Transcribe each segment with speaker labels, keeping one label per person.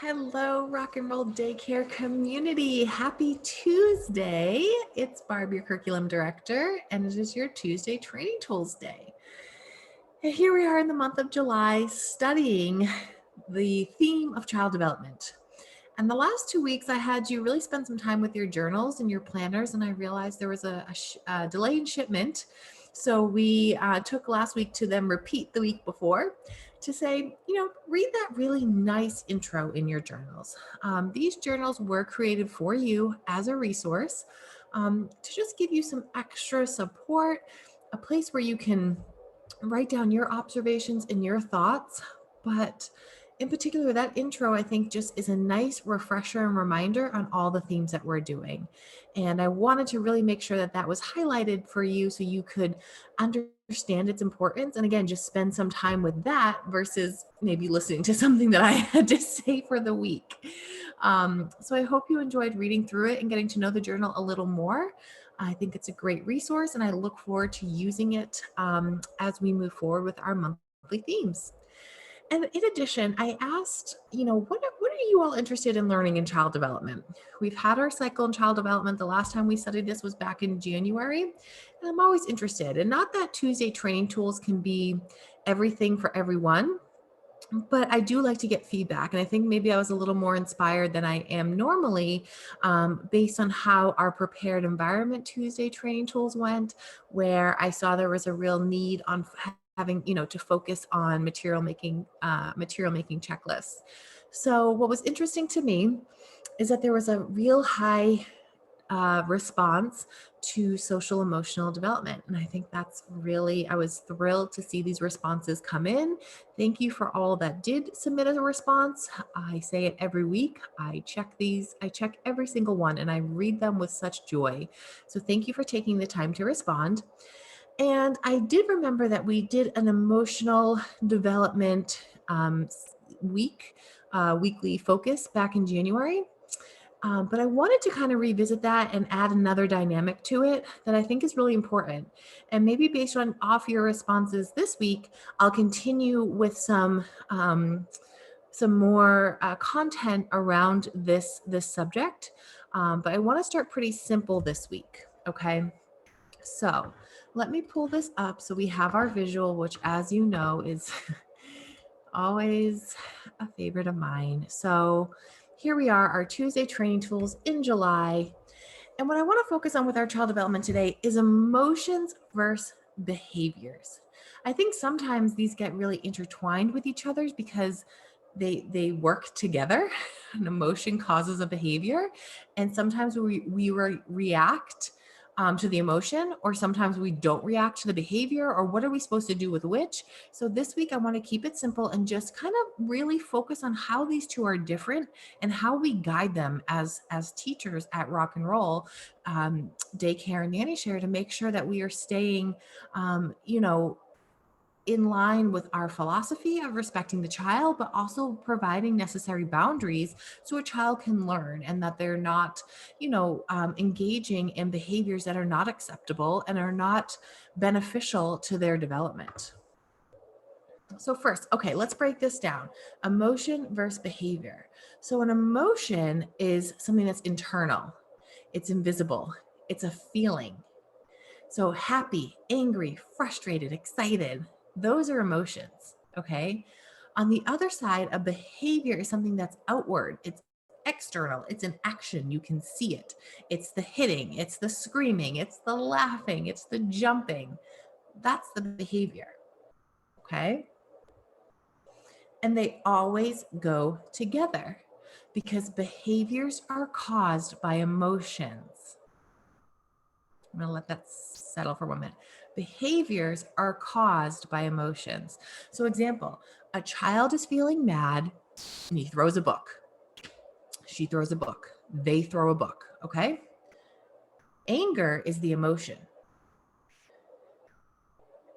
Speaker 1: Hello, rock and roll daycare community. Happy Tuesday. It's Barb, your curriculum director, and it is your Tuesday Training Tools Day. And here we are in the month of July studying the theme of child development. And the last 2 weeks, I had you really spend some time with your journals and your planners, and I realized there was a delay in shipment. So we took last week to then repeat the week before to say, read that really nice intro in your journals. These journals were created for you as a resource to just give you some extra support, a place where you can write down your observations and your thoughts. But in particular, that intro, I think, just is a nice refresher and reminder on all the themes that we're doing. And I wanted to really make sure that that was highlighted for you so you could understand its importance. And again, just spend some time with that versus maybe listening to something that I had to say for the week. So I hope you enjoyed reading through it and getting to know the journal a little more. I think it's a great resource, and I look forward to using it as we move forward with our monthly themes. And in addition, I asked, what are you all interested in learning in child development? We've had our cycle in child development. The last time we studied this was back in January, and I'm always interested. And not that Tuesday training tools can be everything for everyone, but I do like to get feedback. And I think maybe I was a little more inspired than I am normally based on how our Prepared Environment Tuesday training tools went, where I saw there was a real need on having, to focus on material making checklists. So what was interesting to me is that there was a real high response to social emotional development. And I think I was thrilled to see these responses come in. Thank you for all that did submit as a response. I say it every week. I check every single one, and I read them with such joy. So thank you for taking the time to respond. And I did remember that we did an emotional development weekly focus back in January. But I wanted to kind of revisit that and add another dynamic to it that I think is really important. And maybe based off your responses this week, I'll continue with some more content around this subject. But I want to start pretty simple this week. Okay. So let me pull this up so we have our visual, which, as you know, is always a favorite of mine. So here we are, our Tuesday training tools in July. And what I want to focus on with our child development today is emotions versus behaviors. I think sometimes these get really intertwined with each other because they work together. An emotion causes a behavior. And sometimes we react to the emotion, or sometimes we don't react to the behavior, or what are we supposed to do with which? So this week I want to keep it simple and just kind of really focus on how these two are different and how we guide them as teachers at Rock and Roll Daycare and Nanny Share to make sure that we are staying, in line with our philosophy of respecting the child, but also providing necessary boundaries so a child can learn and that they're not, engaging in behaviors that are not acceptable and are not beneficial to their development. So first, okay, let's break this down. Emotion versus behavior. So an emotion is something that's internal. It's invisible. It's a feeling. So happy, angry, frustrated, excited, those are emotions, okay? On the other side, a behavior is something that's outward. It's external. It's an action. You can see it. It's the hitting. It's the screaming. It's the laughing. It's the jumping. That's the behavior, okay? And they always go together because behaviors are caused by emotions. I'm going to let that settle for 1 minute. Behaviors are caused by emotions. So example, a child is feeling mad and he throws a book. She throws a book. They throw a book, okay? Anger is the emotion,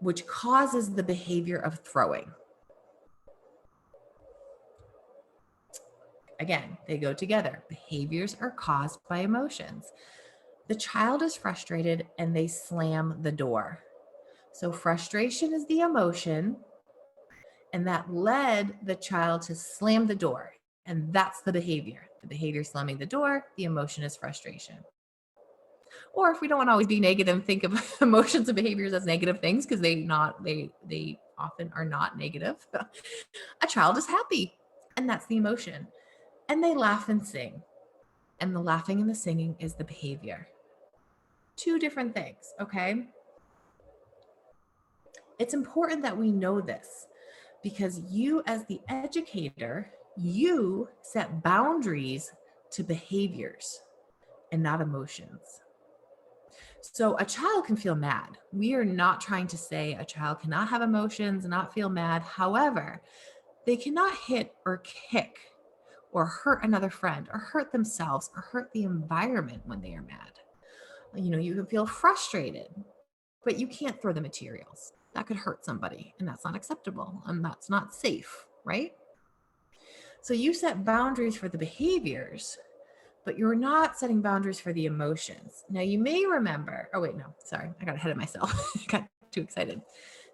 Speaker 1: which causes the behavior of throwing. Again, they go together. Behaviors are caused by emotions. The child is frustrated and they slam the door. So frustration is the emotion, and that led the child to slam the door. And that's the behavior. The behavior is slamming the door. The emotion is frustration. Or if we don't want to always be negative, think of emotions and behaviors as negative things, because they often are not negative. A child is happy, and that's the emotion. And they laugh and sing. And the laughing and the singing is the behavior. Two different things, okay? It's important that we know this, because you as the educator, you set boundaries to behaviors and not emotions. So a child can feel mad. We are not trying to say a child cannot have emotions, not feel mad. However, they cannot hit or kick or hurt another friend or hurt themselves or hurt the environment when they are mad. You can feel frustrated, but you can't throw the materials. That could hurt somebody, and that's not acceptable, and that's not safe, right? So you set boundaries for the behaviors, but you're not setting boundaries for the emotions. Now you may remember, oh wait, no, sorry, I got ahead of myself. I got too excited.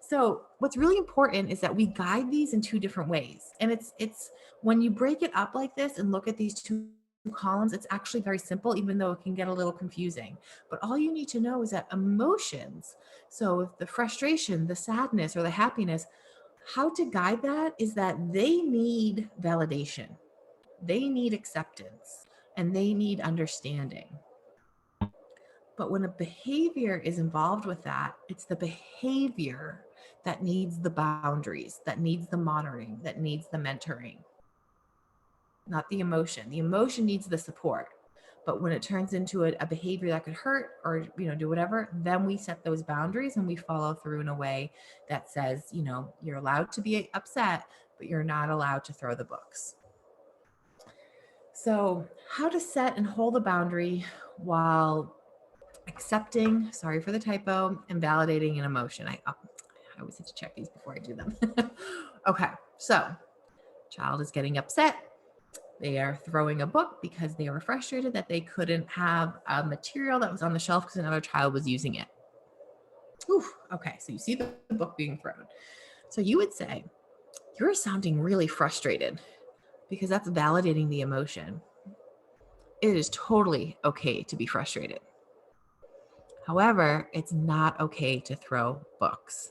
Speaker 1: So what's really important is that we guide these in two different ways. And it's when you break it up like this and look at these two columns, it's actually very simple, even though it can get a little confusing. But all you need to know is that emotions, so if the frustration, the sadness, or the happiness, how to guide that is that they need validation. They need acceptance, and they need understanding. But when a behavior is involved with that, it's the behavior that needs the boundaries, that needs the monitoring, that needs the mentoring, not the emotion. The emotion needs the support. But when it turns into a behavior that could hurt or do whatever, then we set those boundaries and we follow through in a way that says, you're allowed to be upset, but you're not allowed to throw the books. So how to set and hold a boundary while accepting, sorry for the typo, and validating an emotion. I always have to check these before I do them. Okay, so child is getting upset. They are throwing a book because they were frustrated that they couldn't have a material that was on the shelf because another child was using it. Oof, okay, so you see the book being thrown. So you would say, you're sounding really frustrated, because that's validating the emotion. It is totally okay to be frustrated. However, it's not okay to throw books.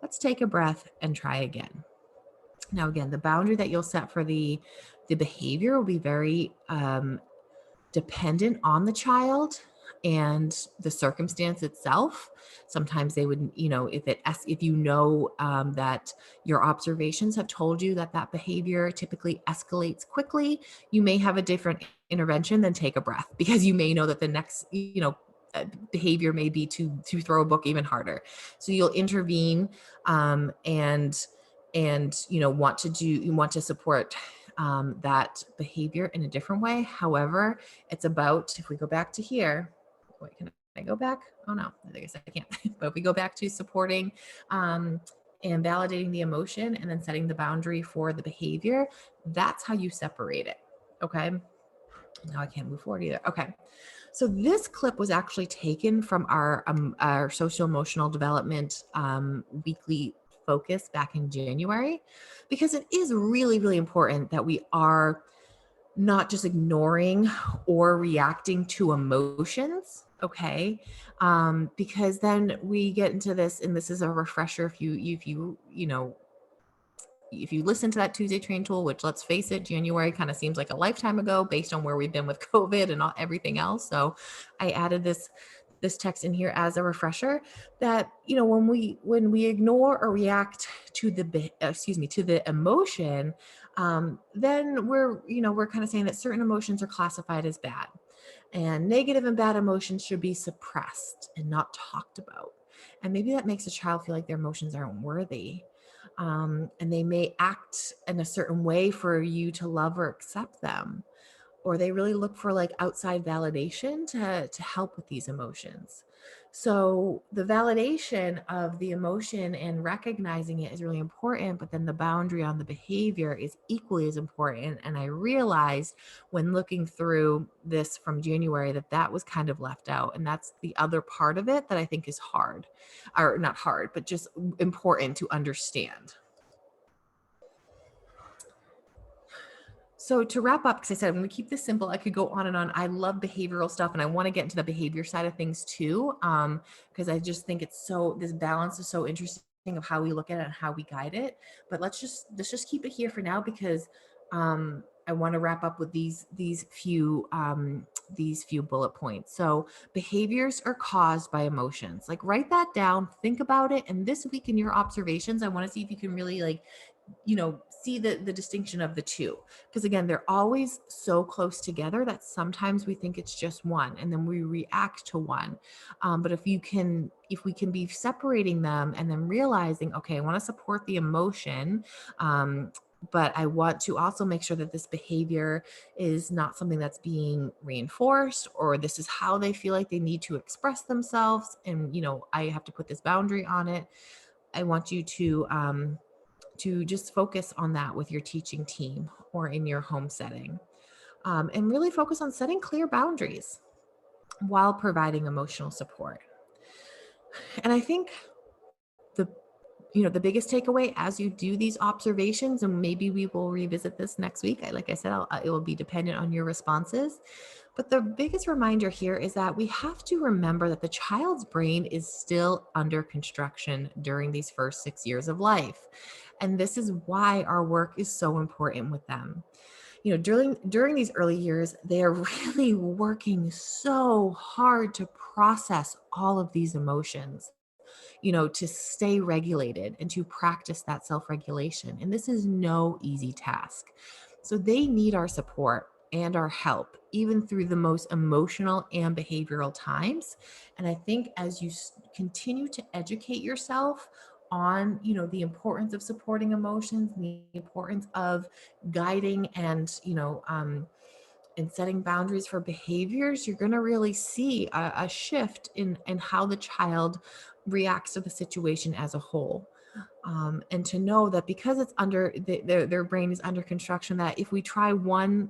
Speaker 1: Let's take a breath and try again. Now, again, the boundary that you'll set for the behavior will be very dependent on the child and the circumstance itself. Sometimes they would, if you know that your observations have told you that behavior typically escalates quickly, you may have a different intervention than take a breath, because you may know that the next, behavior may be to throw a book even harder. So you'll intervene and want to support that behavior in a different way. However, it's about, if we go back to here, wait, can I go back? Oh no, I guess I can't. But if we go back to supporting and validating the emotion and then setting the boundary for the behavior, that's how you separate it. Okay. Now I can't move forward either. Okay. So this clip was actually taken from our social emotional development weekly focus back in January, because it is really, really important that we are not just ignoring or reacting to emotions. Okay. Because then we get into this, and this is a refresher. If you listen to that Tuesday Train Tool, which, let's face it, January kind of seems like a lifetime ago based on where we've been with COVID and everything else. So I added this text in here as a refresher that, when we ignore or react to the emotion, then we're kind of saying that certain emotions are classified as bad, and negative and bad emotions should be suppressed and not talked about. And maybe that makes a child feel like their emotions aren't worthy. And they may act in a certain way for you to love or accept them, or they really look for like outside validation to help with these emotions. So the validation of the emotion and recognizing it is really important, but then the boundary on the behavior is equally as important. And I realized when looking through this from January that was kind of left out. And that's the other part of it that I think is hard, or not hard, but just important to understand. So to wrap up, because I said I'm going to keep this simple, I could go on and on. I love behavioral stuff, and I want to get into the behavior side of things too, because I just think this balance is so interesting of how we look at it and how we guide it. But let's just keep it here for now, because I want to wrap up with these few bullet points. So behaviors are caused by emotions. Like, write that down, think about it, and this week in your observations, I want to see if you can really see the distinction of the two, because again, they're always so close together that sometimes we think it's just one and then we react to one. But if we can be separating them and then realizing, okay, I want to support the emotion, but I want to also make sure that this behavior is not something that's being reinforced, or this is how they feel like they need to express themselves, and I have to put this boundary on it. I want you to just focus on that with your teaching team or in your home setting, and really focus on setting clear boundaries while providing emotional support. And I think the the biggest takeaway as you do these observations, and maybe we will revisit this next week. Like I said, it will be dependent on your responses. But the biggest reminder here is that we have to remember that the child's brain is still under construction during these first 6 years of life. And this is why our work is so important with them. During these early years, they are really working so hard to process all of these emotions, to stay regulated and to practice that self-regulation. And this is no easy task. So they need our support and our help, even through the most emotional and behavioral times. And I think as you continue to educate yourself on, the importance of supporting emotions, the importance of guiding and setting boundaries for behaviors, you're going to really see a shift in how the child reacts to the situation as a whole. And to know that because it's their brain is under construction, that if we try one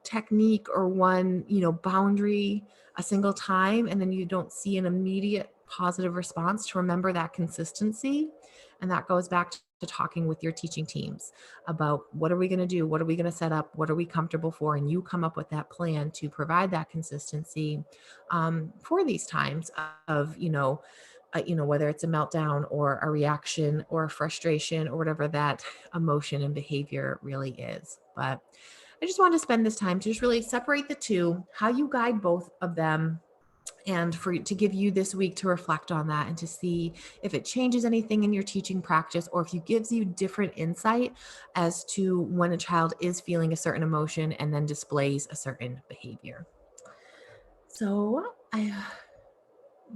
Speaker 1: technique or one, boundary a single time, and then you don't see an immediate positive response, to remember that consistency. And that goes back to talking with your teaching teams about, what are we going to do? What are we going to set up? What are we comfortable for? And you come up with that plan to provide that consistency for these times of, whether it's a meltdown or a reaction or a frustration or whatever that emotion and behavior really is. But I just wanted to spend this time to just really separate the two, how you guide both of them, and to give you this week to reflect on that and to see if it changes anything in your teaching practice, or if it gives you different insight as to when a child is feeling a certain emotion and then displays a certain behavior. So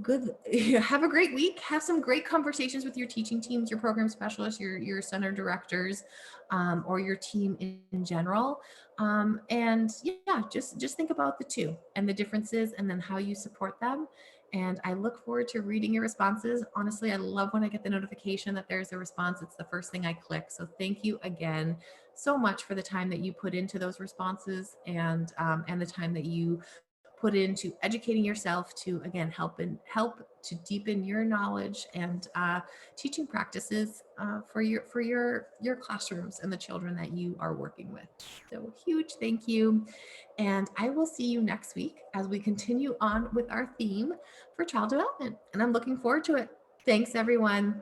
Speaker 1: good. Have a great week. Have some great conversations with your teaching teams, your program specialists, your center directors, or your team in general. And yeah, just think about the two and the differences, and then how you support them. And I look forward to reading your responses. Honestly, I love when I get the notification that there's a response. It's the first thing I click. So thank you again so much for the time that you put into those responses, and the time that you put into educating yourself to, again, help to deepen your knowledge and teaching practices for your classrooms and the children that you are working with. So huge thank you, and I will see you next week as we continue on with our theme for child development, and I'm looking forward to it. Thanks, everyone.